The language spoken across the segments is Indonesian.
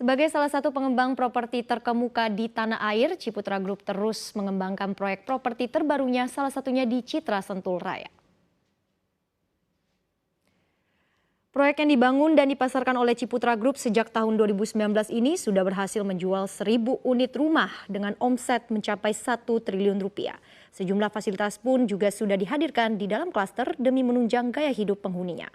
Sebagai salah satu pengembang properti terkemuka di tanah air, Ciputra Group terus mengembangkan proyek properti terbarunya, salah satunya di Citra Sentul Raya. Proyek yang dibangun dan dipasarkan oleh Ciputra Group sejak tahun 2019 ini sudah berhasil menjual 1.000 unit rumah dengan omset mencapai 1 triliun rupiah. Sejumlah fasilitas pun juga sudah dihadirkan di dalam klaster demi menunjang gaya hidup penghuninya.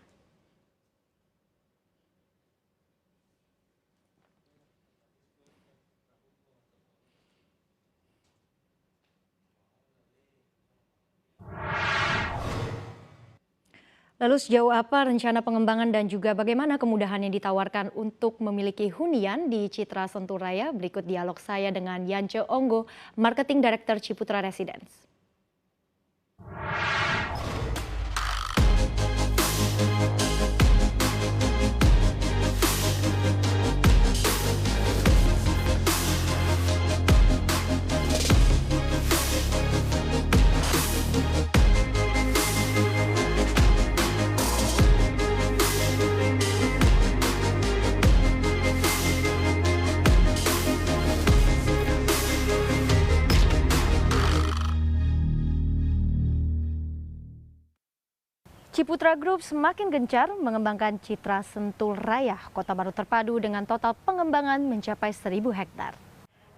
Lalu sejauh apa rencana pengembangan dan juga bagaimana kemudahan yang ditawarkan untuk memiliki hunian di Citra Sentul Raya? Berikut dialog saya dengan Yance Onggo, Marketing Director Ciputra Residence. Ciputra Group semakin gencar mengembangkan Citra Sentul Raya, kota baru terpadu dengan total pengembangan mencapai 1.000 hektar.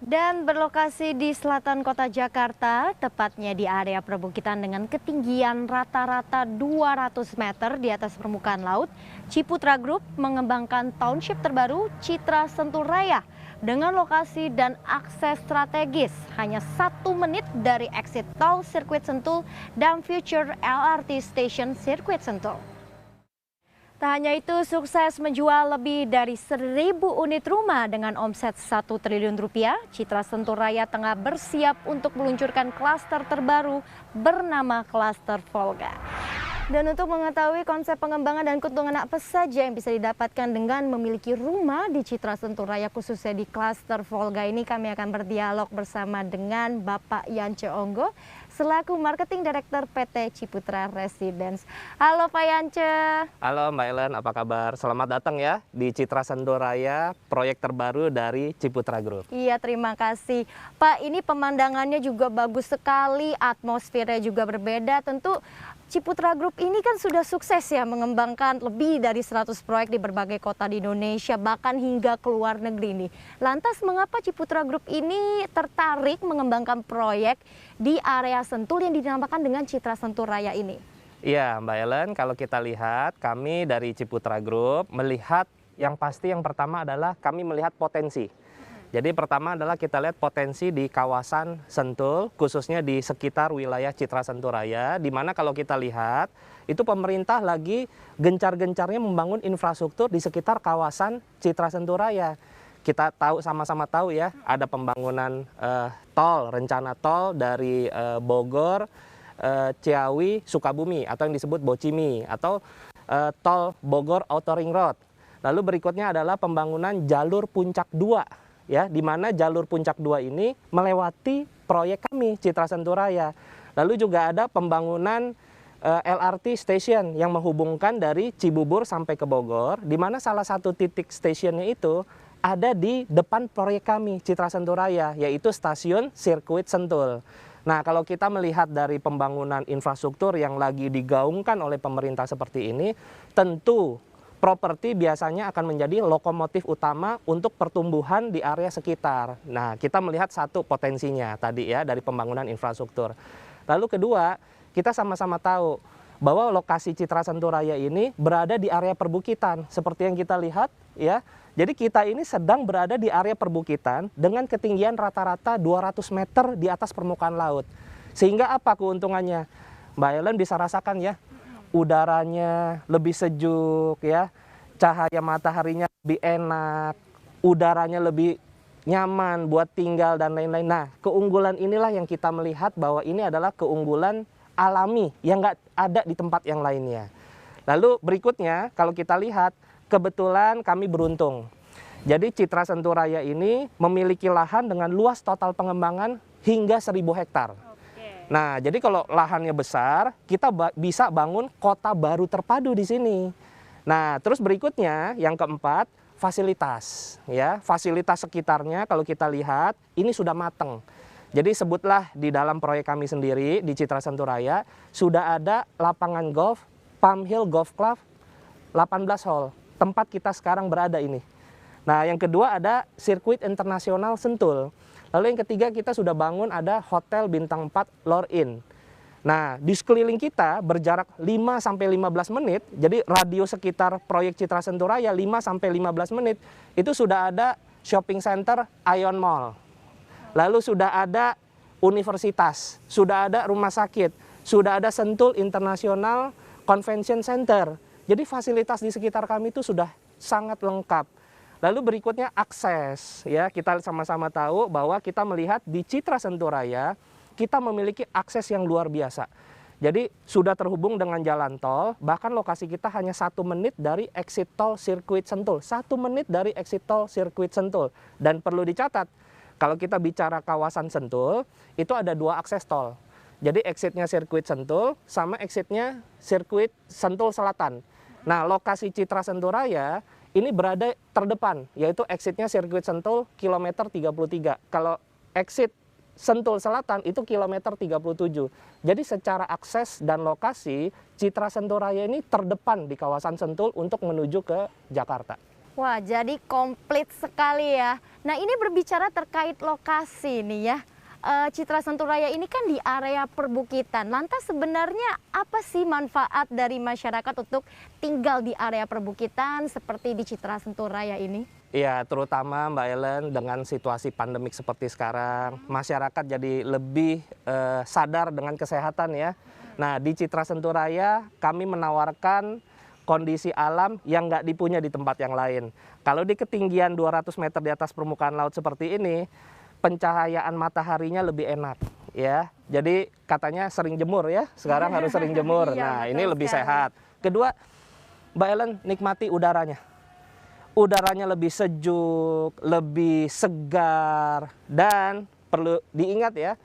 Dan berlokasi di selatan kota Jakarta, tepatnya di area perbukitan dengan ketinggian rata-rata 200 meter di atas permukaan laut, Ciputra Group mengembangkan township terbaru Citra Sentul Raya dengan lokasi dan akses strategis hanya 1 menit dari exit tol Sirkuit Sentul dan future LRT Station Sirkuit Sentul. Tak hanya itu, sukses menjual lebih dari 1.000 unit rumah dengan omset 1 triliun rupiah, Citra Sentul Raya tengah bersiap untuk meluncurkan klaster terbaru bernama Klaster Volga. Dan untuk mengetahui konsep pengembangan dan keuntungan apa saja yang bisa didapatkan dengan memiliki rumah di Citra Sentul Raya khususnya di Klaster Volga ini, kami akan berdialog bersama dengan Bapak Yance Onggo selaku Marketing Director PT Ciputra Residence. Halo Pak Yance. Halo Mbak Ellen, apa kabar? Selamat datang ya di Citra Sentul Raya, proyek terbaru dari Ciputra Group. Iya, terima kasih. Pak, ini pemandangannya juga bagus sekali, atmosfernya juga berbeda. Tentu Ciputra Group ini kan sudah sukses ya mengembangkan lebih dari 100 proyek di berbagai kota di Indonesia, bahkan hingga ke luar negeri nih. Lantas mengapa Ciputra Group ini tertarik mengembangkan proyek di area Sentul yang dinamakan dengan Citra Sentul Raya ini? Iya Mbak Ellen, kalau kita lihat kami dari Ciputra Group melihat yang pasti yang pertama adalah kami melihat potensi. Jadi pertama adalah kita lihat potensi di kawasan Sentul, khususnya di sekitar wilayah Citra Sentul Raya, di mana kalau kita lihat itu pemerintah lagi gencar-gencarnya membangun infrastruktur di sekitar kawasan Citra Sentul Raya. Kita tahu, sama-sama tahu ya, ada pembangunan tol, rencana tol dari Bogor, Ciawi, Sukabumi atau yang disebut Bocimi, atau tol Bogor Outer Ring Road. Lalu berikutnya adalah pembangunan jalur Puncak 2. Ya, di mana jalur Puncak 2 ini melewati proyek kami Citra Sentul Raya. Lalu juga ada pembangunan LRT station yang menghubungkan dari Cibubur sampai ke Bogor, di mana salah satu titik stationnya itu ada di depan proyek kami Citra Sentul Raya, yaitu stasiun Sirkuit Sentul. Nah, kalau kita melihat dari pembangunan infrastruktur yang lagi digaungkan oleh pemerintah seperti ini, tentu properti biasanya akan menjadi lokomotif utama untuk pertumbuhan di area sekitar. Nah, kita melihat satu potensinya tadi ya dari pembangunan infrastruktur. Lalu kedua, kita sama-sama tahu bahwa lokasi Citra Sentul Raya ini berada di area perbukitan seperti yang kita lihat ya. Jadi kita ini sedang berada di area perbukitan dengan ketinggian rata-rata 200 meter di atas permukaan laut. Sehingga apa keuntungannya? Mbak Ellen bisa rasakan ya. Udaranya lebih sejuk ya, cahaya mataharinya lebih enak, udaranya lebih nyaman buat tinggal dan lain-lain. Nah, keunggulan inilah yang kita melihat bahwa ini adalah keunggulan alami yang nggak ada di tempat yang lainnya. Lalu berikutnya kalau kita lihat, kebetulan kami beruntung. Jadi Citra Sentul Raya ini memiliki lahan dengan luas total pengembangan hingga 1.000 hektar. Nah, jadi kalau lahannya besar, kita bisa bangun kota baru terpadu di sini. Nah, terus berikutnya, yang keempat, fasilitas, ya. Fasilitas sekitarnya kalau kita lihat ini sudah mateng. Jadi sebutlah di dalam proyek kami sendiri di Citra Sentul Raya sudah ada lapangan golf Palm Hill Golf Club 18 hole. Tempat kita sekarang berada ini. Nah, yang kedua ada sirkuit internasional Sentul. Lalu yang ketiga kita sudah bangun ada Hotel Bintang 4 Lor Inn. Nah, di sekeliling kita berjarak 5-15 menit, jadi radius sekitar proyek Citra Sentul Raya 5-15 menit, itu sudah ada shopping center Ion Mall. Lalu sudah ada universitas, sudah ada rumah sakit, sudah ada Sentul International Convention Center. Jadi fasilitas di sekitar kami itu sudah sangat lengkap. Lalu berikutnya akses, ya kita sama-sama tahu bahwa kita melihat di Citra Sentul Raya kita memiliki akses yang luar biasa. Jadi sudah terhubung dengan jalan tol, bahkan lokasi kita hanya 1 menit dari exit tol sirkuit Sentul. 1 menit dari exit tol sirkuit Sentul. Dan perlu dicatat, kalau kita bicara kawasan Sentul, itu ada 2 akses tol. Jadi exitnya sirkuit Sentul sama exitnya sirkuit Sentul Selatan. Nah, lokasi Citra Sentul Raya ini berada terdepan, yaitu exitnya sirkuit Sentul kilometer 33. Kalau exit Sentul Selatan itu kilometer 37. Jadi secara akses dan lokasi, Citra Sentul Raya ini terdepan di kawasan Sentul untuk menuju ke Jakarta. Wah, jadi komplit sekali ya. Nah, ini berbicara terkait lokasi nih ya. Citra Sentul Raya ini kan di area perbukitan. Lantas sebenarnya apa sih manfaat dari masyarakat untuk tinggal di area perbukitan seperti di Citra Sentul Raya ini? Iya, terutama Mbak Ellen dengan situasi pandemik seperti sekarang, masyarakat jadi lebih sadar dengan kesehatan ya. Nah, di Citra Sentul Raya kami menawarkan kondisi alam yang nggak dipunya di tempat yang lain. Kalau di ketinggian 200 meter di atas permukaan laut seperti ini, pencahayaan mataharinya lebih enak ya. Jadi katanya sering jemur ya, sekarang harus sering jemur. Nah, ini lebih sehat. Kedua, Mbak Ellen nikmati udaranya. Udaranya lebih sejuk, lebih segar, dan perlu diingat ya,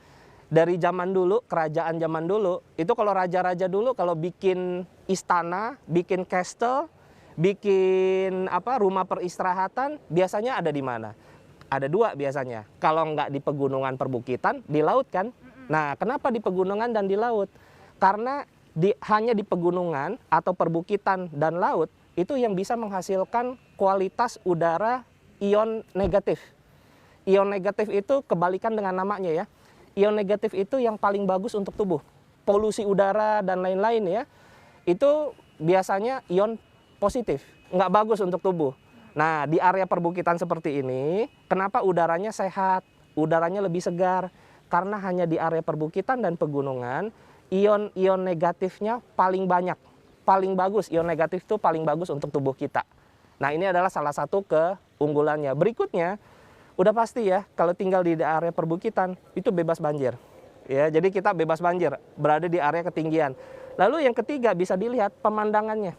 dari zaman dulu, kerajaan zaman dulu, itu kalau raja-raja dulu kalau bikin istana, bikin castle, bikin rumah peristirahatan, biasanya ada di mana? Ada 2 biasanya. Kalau nggak di pegunungan perbukitan, di laut kan? Nah, kenapa di pegunungan dan di laut? Karena hanya di pegunungan atau perbukitan dan laut, itu yang bisa menghasilkan kualitas udara ion negatif. Ion negatif itu kebalikan dengan namanya ya. Ion negatif itu yang paling bagus untuk tubuh. Polusi udara dan lain-lain ya, itu biasanya ion positif, nggak bagus untuk tubuh. Nah, di area perbukitan seperti ini, kenapa udaranya sehat, udaranya lebih segar? Karena hanya di area perbukitan dan pegunungan, ion-ion negatifnya paling banyak. Paling bagus, ion negatif itu paling bagus untuk tubuh kita. Nah, ini adalah salah satu keunggulannya. Berikutnya, udah pasti ya, kalau tinggal di area perbukitan, itu bebas banjir. Ya, jadi kita bebas banjir, berada di area ketinggian. Lalu yang ketiga bisa dilihat pemandangannya.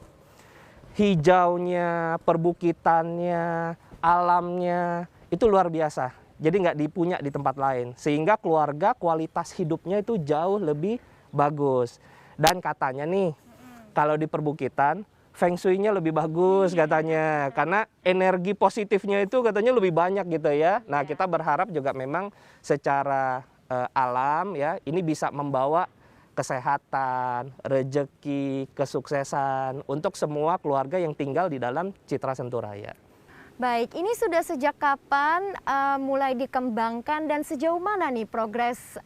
Hijaunya, perbukitannya, alamnya, itu luar biasa. Jadi nggak dipunya di tempat lain. Sehingga keluarga kualitas hidupnya itu jauh lebih bagus. Dan katanya nih, kalau di perbukitan, feng shui-nya lebih bagus katanya. Karena energi positifnya itu katanya lebih banyak gitu ya. Nah, kita berharap juga memang secara alam ya, ini bisa membawa kesehatan, rejeki, kesuksesan untuk semua keluarga yang tinggal di dalam Citra Sentul Raya. Baik, ini sudah sejak kapan mulai dikembangkan dan sejauh mana nih progres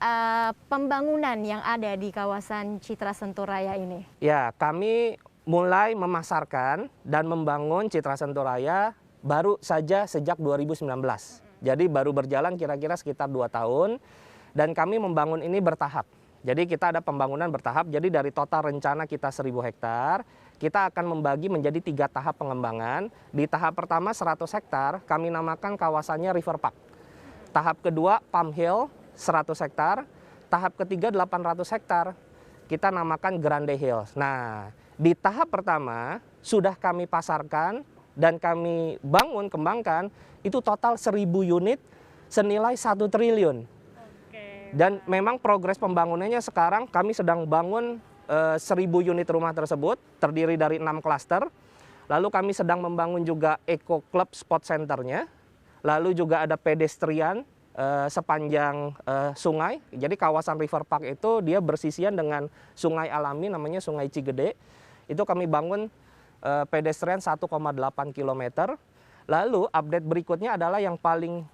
pembangunan yang ada di kawasan Citra Sentul Raya ini? Ya, kami mulai memasarkan dan membangun Citra Sentul Raya baru saja sejak 2019. Jadi baru berjalan kira-kira sekitar 2 tahun dan kami membangun ini bertahap. Jadi kita ada pembangunan bertahap, jadi dari total rencana kita 1000 hektar, kita akan membagi menjadi 3 tahap pengembangan. Di tahap pertama 100 hektar, kami namakan kawasannya River Park. Tahap kedua Palm Hill 100 hektar, tahap ketiga 800 hektar, kita namakan Grande Hills. Nah, di tahap pertama sudah kami pasarkan dan kami bangun, kembangkan, itu total 1000 unit senilai 1 triliun. Dan memang progres pembangunannya sekarang kami sedang bangun 1000 unit rumah tersebut, terdiri dari 6 klaster. Lalu kami sedang membangun juga Eco Club Sport Center-nya. Lalu juga ada pedestrian sepanjang sungai. Jadi kawasan River Park itu dia bersisian dengan sungai alami namanya Sungai Cigede. Itu kami bangun pedestrian 1,8 km. Lalu update berikutnya adalah yang paling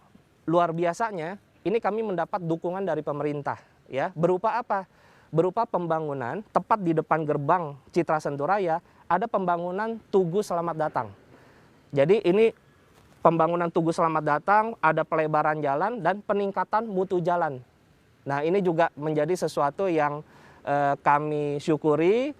luar biasanya, ini kami mendapat dukungan dari pemerintah, ya. Berupa apa? Berupa pembangunan tepat di depan gerbang Citra Sentul Raya ada pembangunan Tugu Selamat Datang. Jadi ini pembangunan Tugu Selamat Datang, ada pelebaran jalan dan peningkatan mutu jalan. Nah, ini juga menjadi sesuatu yang kami syukuri.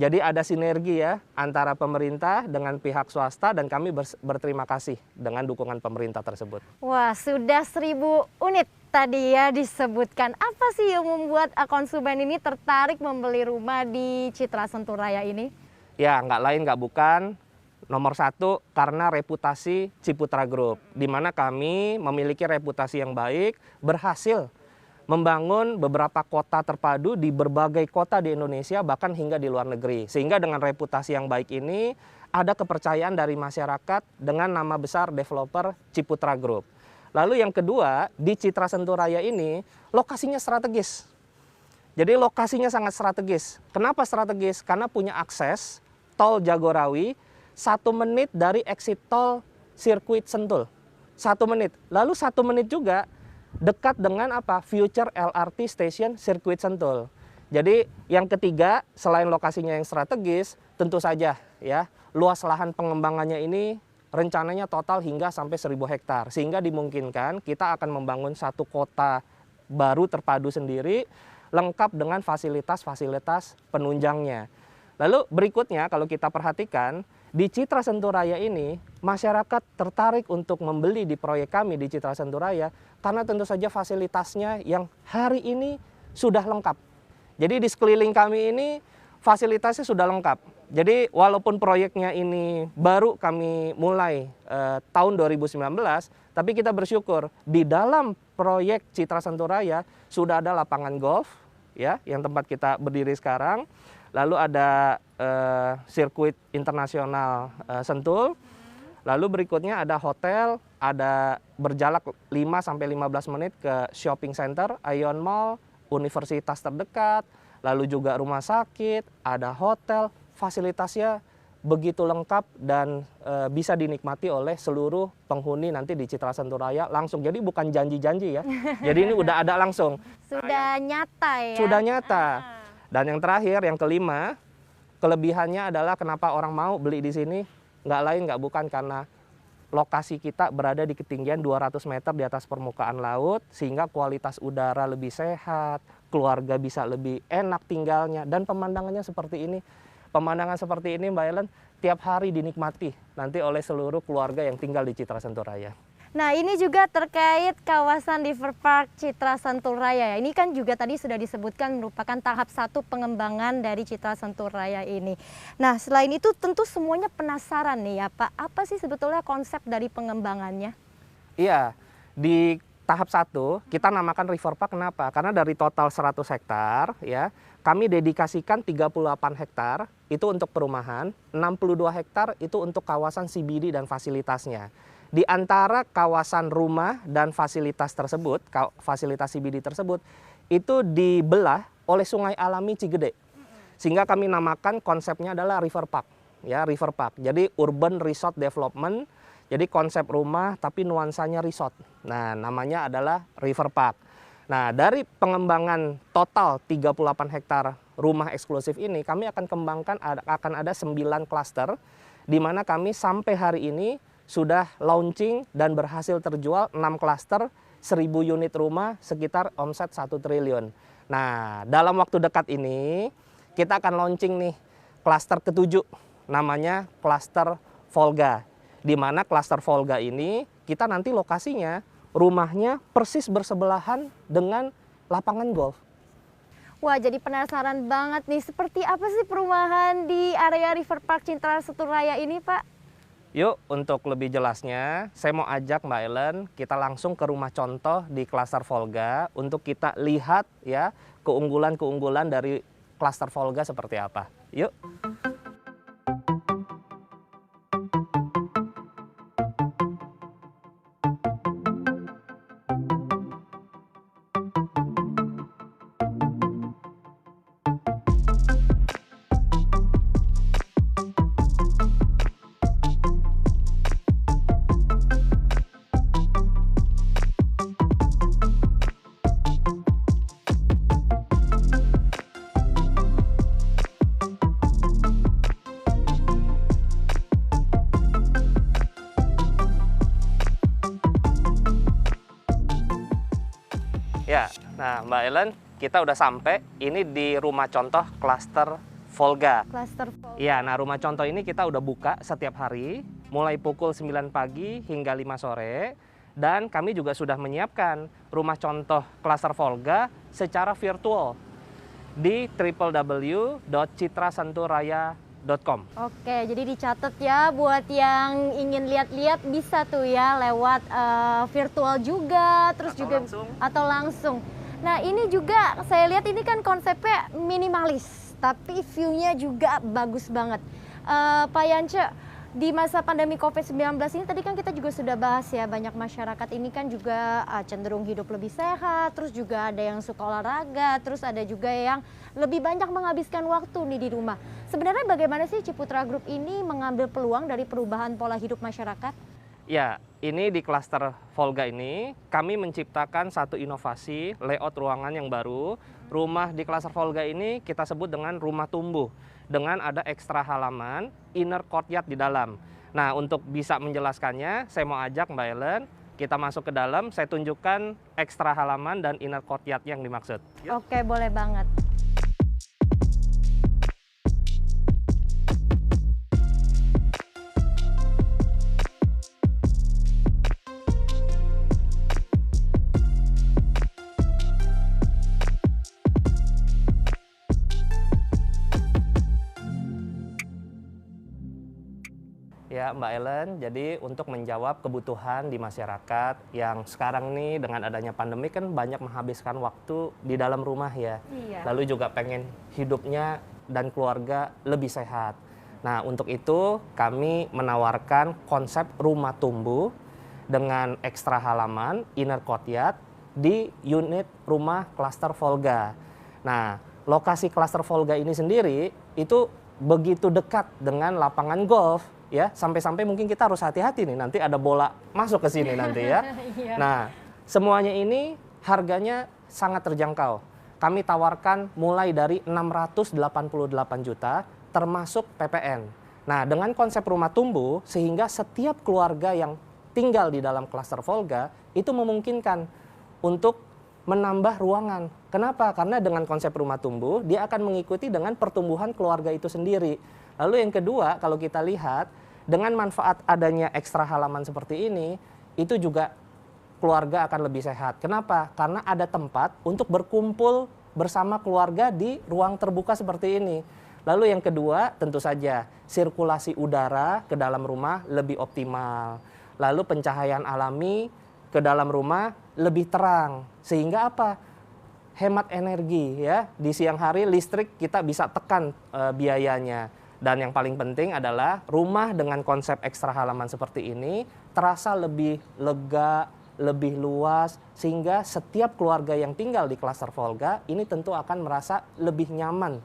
Jadi ada sinergi ya antara pemerintah dengan pihak swasta dan kami berterima kasih dengan dukungan pemerintah tersebut. Wah, sudah 1.000 unit tadi ya disebutkan. Apa sih yang membuat konsumen ini tertarik membeli rumah di Citra Sentul Raya ini? Ya, nggak lain nggak bukan. Nomor satu, karena reputasi Ciputra Group, di mana kami memiliki reputasi yang baik, berhasil membangun beberapa kota terpadu di berbagai kota di Indonesia, bahkan hingga di luar negeri. Sehingga dengan reputasi yang baik ini, ada kepercayaan dari masyarakat dengan nama besar developer Ciputra Group. Lalu yang kedua, di Citra Sentul Raya ini, lokasinya strategis. Jadi lokasinya sangat strategis. Kenapa strategis? Karena punya akses tol Jagorawi, 1 menit dari exit tol sirkuit Sentul. 1 menit. Lalu 1 menit juga dekat dengan apa? Future LRT Station sirkuit Sentul. Jadi yang ketiga, selain lokasinya yang strategis, tentu saja ya, luas lahan pengembangannya ini rencananya total hingga sampai 1.000 hektar. Sehingga dimungkinkan kita akan membangun satu kota baru terpadu sendiri, lengkap dengan fasilitas-fasilitas penunjangnya. Lalu berikutnya kalau kita perhatikan, di Citra Sentul Raya ini, masyarakat tertarik untuk membeli di proyek kami di Citra Sentul Raya karena tentu saja fasilitasnya yang hari ini sudah lengkap. Jadi di sekeliling kami ini fasilitasnya sudah lengkap. Jadi walaupun proyeknya ini baru kami mulai tahun 2019, tapi kita bersyukur di dalam proyek Citra Sentul Raya sudah ada lapangan golf ya yang tempat kita berdiri sekarang. Lalu ada sirkuit internasional Sentul. Lalu berikutnya ada hotel, ada berjarak 5-15 menit ke shopping center, Ion Mall, universitas terdekat, lalu juga rumah sakit, ada hotel, fasilitasnya begitu lengkap dan bisa dinikmati oleh seluruh penghuni nanti di Citra Sentul Raya langsung. Jadi bukan janji-janji ya. Jadi ini udah ada langsung. Sudah nyata ya? Sudah nyata. Dan yang terakhir, yang kelima, kelebihannya adalah kenapa orang mau beli di sini, nggak lain nggak bukan karena lokasi kita berada di ketinggian 200 meter di atas permukaan laut, sehingga kualitas udara lebih sehat, keluarga bisa lebih enak tinggalnya, dan pemandangannya seperti ini. Pemandangan seperti ini Mbak Ellen tiap hari dinikmati nanti oleh seluruh keluarga yang tinggal di Citra Sentul Raya. Nah, ini juga terkait kawasan River Park Citra Sentul Raya. Ini kan juga tadi sudah disebutkan merupakan tahap 1 pengembangan dari Citra Sentul Raya ini. Nah, selain itu tentu semuanya penasaran nih ya Pak, apa sih sebetulnya konsep dari pengembangannya? Iya, di tahap 1 kita namakan River Park kenapa? Karena dari total 100 hektar ya, kami dedikasikan 38 hektar itu untuk perumahan, 62 hektar itu untuk kawasan CBD dan fasilitasnya. Di antara kawasan rumah dan fasilitas tersebut, fasilitas CBD tersebut, itu dibelah oleh sungai alami Cigede. Sehingga kami namakan konsepnya adalah River Park. Ya, River Park. Jadi urban resort development, jadi konsep rumah tapi nuansanya resort. Nah, namanya adalah River Park. Nah, dari pengembangan total 38 hektar rumah eksklusif ini, kami akan kembangkan, akan ada 9 klaster, di mana kami sampai hari ini sudah launching dan berhasil terjual 6 klaster, 1.000 unit rumah, sekitar omset 1 triliun. Nah, dalam waktu dekat ini kita akan launching nih klaster ke-7, namanya klaster Volga. Di mana klaster Volga ini kita nanti lokasinya rumahnya persis bersebelahan dengan lapangan golf. Wah, jadi penasaran banget nih, seperti apa sih perumahan di area River Park Citra Sentul Raya ini Pak? Yuk, untuk lebih jelasnya, saya mau ajak Mbak Ellen, kita langsung ke rumah contoh di klaster Volga untuk kita lihat ya keunggulan-keunggulan dari klaster Volga seperti apa. Yuk. Ya, nah Mbak Ellen, kita udah sampai. Ini di rumah contoh klaster Volga. Klaster Volga. Ya, nah rumah contoh ini kita udah buka setiap hari, mulai pukul 9 pagi hingga 5 sore. Dan kami juga sudah menyiapkan rumah contoh klaster Volga secara virtual di www.citrasenturraya.com. Oke, jadi dicatat ya buat yang ingin lihat-lihat bisa tuh ya lewat virtual juga, terus Atau juga langsung. atau langsung. Nah ini juga saya lihat ini kan konsepnya minimalis, tapi view-nya juga bagus banget. Pak Yance, di masa pandemi COVID-19 ini tadi kan kita juga sudah bahas ya, banyak masyarakat ini kan juga cenderung hidup lebih sehat, terus juga ada yang suka olahraga, terus ada juga yang lebih banyak menghabiskan waktu nih di rumah. Sebenarnya bagaimana sih Ciputra Group ini mengambil peluang dari perubahan pola hidup masyarakat? Ya, ini di klaster Volga ini kami menciptakan satu inovasi layout ruangan yang baru. Rumah di klaster Volga ini kita sebut dengan rumah tumbuh dengan ada ekstra halaman, inner courtyard di dalam. Nah, untuk bisa menjelaskannya, saya mau ajak Mbak Ellen, kita masuk ke dalam, saya tunjukkan ekstra halaman dan inner courtyard yang dimaksud. Oke, boleh banget. Ya Mbak Ellen, jadi untuk menjawab kebutuhan di masyarakat yang sekarang nih dengan adanya pandemi kan banyak menghabiskan waktu di dalam rumah ya. Iya. Lalu juga pengen hidupnya dan keluarga lebih sehat. Nah untuk itu kami menawarkan konsep rumah tumbuh dengan ekstra halaman, inner courtyard di unit rumah klaster Volga. Nah lokasi klaster Volga ini sendiri itu begitu dekat dengan lapangan golf. Ya, sampai-sampai mungkin kita harus hati-hati nih, nanti ada bola masuk ke sini nanti ya. Iya. Nah, semuanya ini harganya sangat terjangkau. Kami tawarkan mulai dari 688 juta termasuk PPN. Nah, dengan konsep rumah tumbuh sehingga setiap keluarga yang tinggal di dalam klaster Volga itu memungkinkan untuk menambah ruangan. Kenapa? Karena dengan konsep rumah tumbuh dia akan mengikuti dengan pertumbuhan keluarga itu sendiri. Lalu yang kedua, kalau kita lihat dengan manfaat adanya ekstra halaman seperti ini, itu juga keluarga akan lebih sehat. Kenapa? Karena ada tempat untuk berkumpul bersama keluarga di ruang terbuka seperti ini. Lalu yang kedua, tentu saja sirkulasi udara ke dalam rumah lebih optimal. Lalu pencahayaan alami ke dalam rumah lebih terang. Sehingga apa? Hemat energi ya. Di siang hari listrik kita bisa tekan biayanya. Dan yang paling penting adalah rumah dengan konsep ekstra halaman seperti ini terasa lebih lega, lebih luas, sehingga setiap keluarga yang tinggal di klaster Volga ini tentu akan merasa lebih nyaman.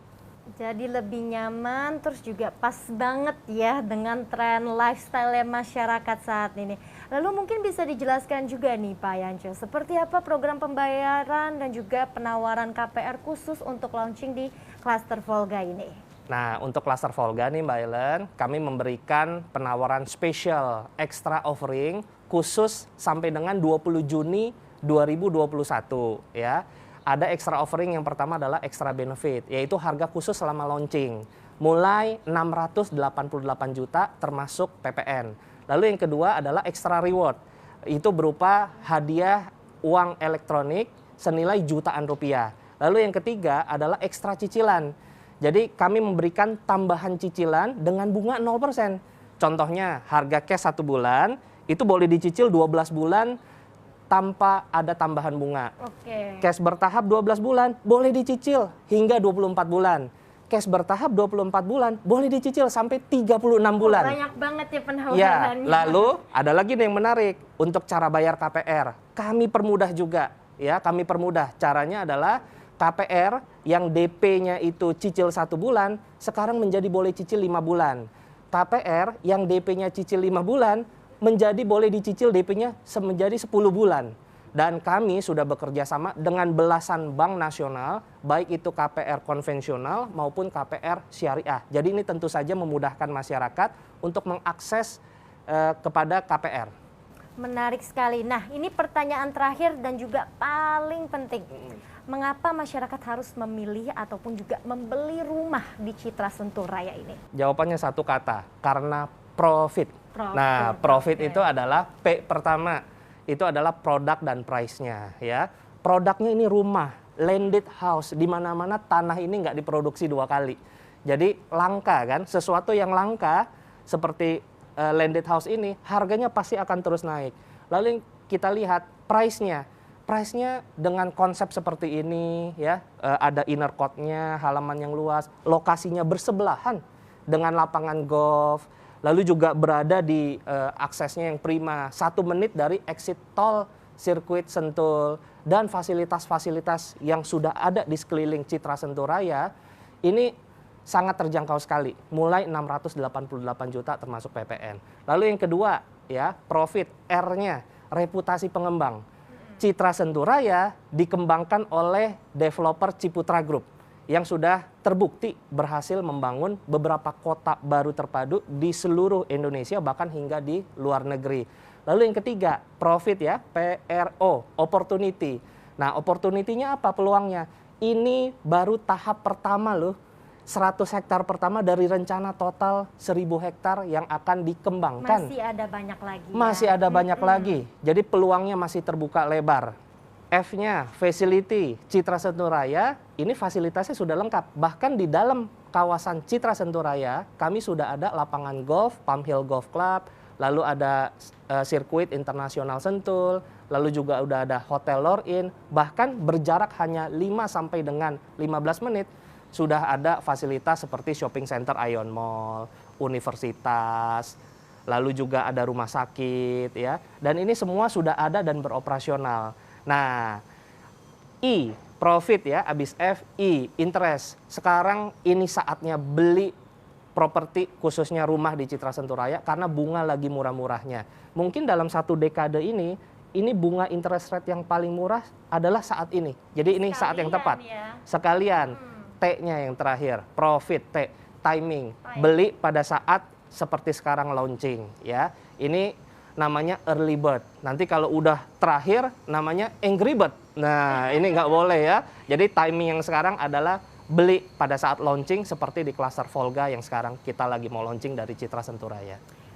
Jadi lebih nyaman, terus juga pas banget ya dengan tren lifestyle masyarakat saat ini. Lalu mungkin bisa dijelaskan juga nih Pak Yance, seperti apa program pembayaran dan juga penawaran KPR khusus untuk launching di klaster Volga ini? Nah, untuk klaster Volga nih Mbak Ellen, kami memberikan penawaran spesial extra offering khusus sampai dengan 20 Juni 2021 ya. Ada extra offering yang pertama adalah extra benefit, yaitu harga khusus selama launching. Mulai 688 juta termasuk PPN. Lalu yang kedua adalah extra reward. Itu berupa hadiah uang elektronik senilai jutaan rupiah. Lalu yang ketiga adalah ekstra cicilan. Jadi kami memberikan tambahan cicilan dengan bunga 0%. Contohnya harga cash 1 bulan itu boleh dicicil 12 bulan tanpa ada tambahan bunga. Oke. Cash bertahap 12 bulan boleh dicicil hingga 24 bulan. Cash bertahap 24 bulan boleh dicicil sampai 36 bulan. Banyak banget ya Ya, penawarannya. lalu ada lagi nih yang menarik untuk cara bayar KPR. Kami permudah juga ya, kami permudah. Caranya adalah KPR yang DP-nya itu cicil 1 bulan, sekarang menjadi boleh cicil 5 bulan. KPR yang DP-nya cicil 5 bulan, menjadi boleh dicicil DP-nya menjadi 10 bulan. Dan kami sudah bekerja sama dengan belasan bank nasional, baik itu KPR konvensional maupun KPR syariah. Jadi ini tentu saja memudahkan masyarakat untuk mengakses kepada KPR. Menarik sekali. Nah, ini pertanyaan terakhir dan juga paling penting. Mengapa masyarakat harus memilih ataupun juga membeli rumah di Citra Sentul Raya ini? Jawabannya satu kata, karena profit. Nah, profit itu adalah P pertama, itu adalah produk dan price-nya ya. Produknya ini rumah, landed house, di mana-mana tanah ini nggak diproduksi 2 kali. Jadi langka kan, sesuatu yang langka seperti landed house ini harganya pasti akan terus naik. Lalu kita lihat price-nya. Price-nya dengan konsep seperti ini ya, ada inner court-nya, halaman yang luas, lokasinya bersebelahan dengan lapangan golf, lalu juga berada di aksesnya yang prima, 1 menit dari exit tol sirkuit Sentul, dan fasilitas-fasilitas yang sudah ada di sekeliling Citra Sentul Raya ini sangat terjangkau sekali, mulai 688 juta termasuk PPN. Lalu yang kedua ya, profit, R-nya, reputasi pengembang. Citra Sentul Raya dikembangkan oleh developer Ciputra Group yang sudah terbukti berhasil membangun beberapa kota baru terpadu di seluruh Indonesia, bahkan hingga di luar negeri. Lalu yang ketiga, profit ya, PRO, opportunity. Nah, opportunity-nya apa peluangnya? Ini baru tahap pertama loh. 100 hektar pertama dari rencana total 1000 hektar yang akan dikembangkan. Masih ada banyak lagi. Masih ada banyak lagi. Jadi peluangnya masih terbuka lebar. F-nya, facility, Citra Sentul Raya, ini fasilitasnya sudah lengkap. Bahkan di dalam kawasan Citra Sentul Raya, kami sudah ada lapangan golf, Palm Hill Golf Club, lalu ada sirkuit internasional Sentul, lalu juga udah ada hotel Lor-In, bahkan berjarak hanya 5 sampai dengan 15 menit, sudah ada fasilitas seperti shopping center Ion Mall, universitas, lalu juga ada rumah sakit ya. Dan ini semua sudah ada dan beroperasional. Nah, I, profit ya, habis F, I, interest. Sekarang ini saatnya beli properti khususnya rumah di Citra Sentul Raya karena bunga lagi murah-murahnya. Mungkin dalam 1 dekade ini bunga interest rate yang paling murah adalah saat ini. Jadi ini saat yang tepat. Ya. Sekalian. T-nya yang terakhir, profit, T, timing, beli pada saat seperti sekarang launching ya. Ini namanya early bird. Nanti kalau udah terakhir namanya angry bird. Nah, ini nggak boleh ya. Jadi timing yang sekarang adalah beli pada saat launching seperti di klaster Volga yang sekarang kita lagi mau launching dari Citra Sentul Raya.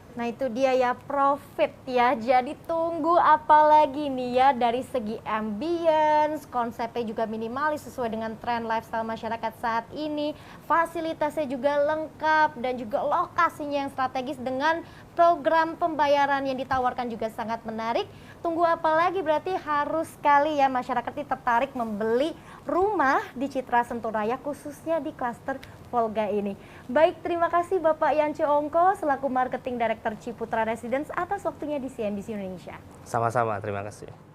Nah itu dia ya, profit ya. Jadi tunggu apa lagi nih ya, dari segi ambience, konsepnya juga minimalis sesuai dengan tren lifestyle masyarakat saat ini. Fasilitasnya juga lengkap dan juga lokasinya yang strategis dengan program pembayaran yang ditawarkan juga sangat menarik. Tunggu apa lagi, berarti harus sekali ya masyarakat ini tertarik membeli rumah di Citra Sentul Raya khususnya di klaster Volga ini. Baik, terima kasih Bapak Yance Ongko selaku Marketing Director Ciputra Residence atas waktunya di CNBC Indonesia. Sama-sama, terima kasih.